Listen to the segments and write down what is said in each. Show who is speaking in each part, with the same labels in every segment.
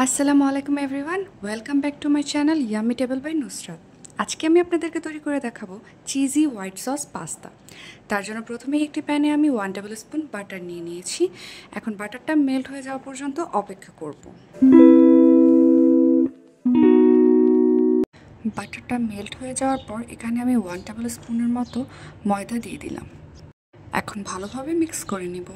Speaker 1: আসসালামু আলাইকুম everyone, welcome back to my channel yummy table by Nusrat. আজকে আমি আপনাদেরকে তৈরি করে দেখাবো চিজি হোয়াইট সস পাস্তা। তার জন্য প্রথমেই একটি প্যানে আমি 1 টেবিল স্পুন বাটার নিয়ে নিয়েছি। এখন বাটারটা মেল্ট হয়ে যাওয়া পর্যন্ত অপেক্ষা করব। বাটারটা মেল্ট হয়ে যাওয়ার পর এখানে আমি 1 টেবিল স্পুনের মতো ময়দা দিয়ে দিলাম। এখন ভালোভাবে মিক্স করে নিব।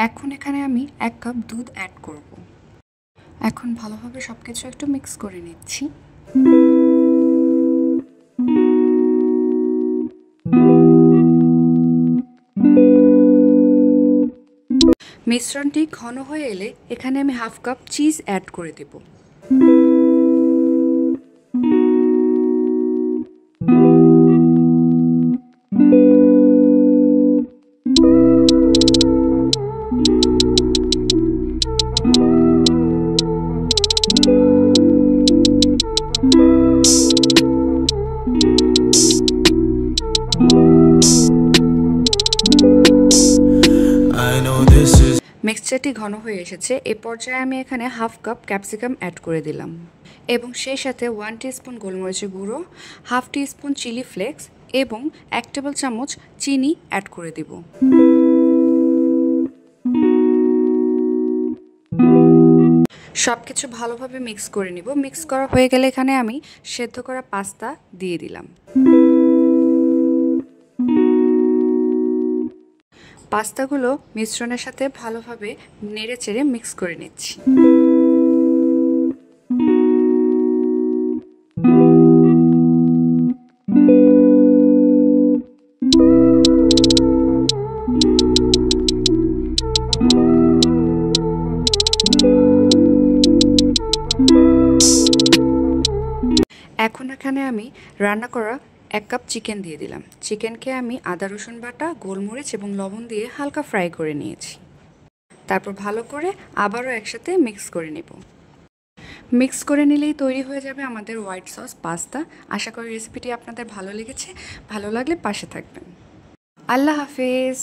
Speaker 1: এখন এখানে আমি 1 কাপ দুধ অ্যাড করব। এখন ভালোভাবে সবকিছু একটু মিক্স করে নিচ্ছি। মিশ্রণটি ঘন হয়ে এলে এখানে আমি 1/2 কাপ চিজ অ্যাড করে দেব। মিক্সচারটি ঘন হয়ে এসেছে। এ পর্যায়ে আমি এখানে 1/2 কাপ ক্যাপসিকাম অ্যাড করে দিলাম এবং সেই সাথে 1 টিস্পুন গোলমরিচের গুঁড়ো, 1/2 টিস্পুন চিলি ফ্লেক্স এবং 1 টেবিল চামচ চিনি অ্যাড করে দেব। সব কিছু ভালোভাবে মিক্স করে নিব। মিক্স করা হয়ে গেলে এখানে আমি সেদ্ধ করা পাস্তা দিয়ে দিলাম। পাস্তাগুলো মিশ্রণের সাথে ভালোভাবে নেড়েচেড়ে মিক্স করে নিচ্ছি। এখন এখানে আমি রান্না করা 1 কাপ চিকেন দিয়ে দিলাম। চিকেনকে আমি আদা রসুন বাটা, গোলমরিচ এবং লবণ দিয়ে হালকা ফ্রাই করে নিয়েছি। তারপর ভালো করে আবারও একসাথে মিক্স করে নেব। মিক্স করে নিলেই তৈরি হয়ে যাবে আমাদের হোয়াইট সস পাস্তা। আশা করি রেসিপিটি আপনাদের ভালো লেগেছে। ভালো লাগলে পাশে থাকবেন। আল্লাহ হাফেজ।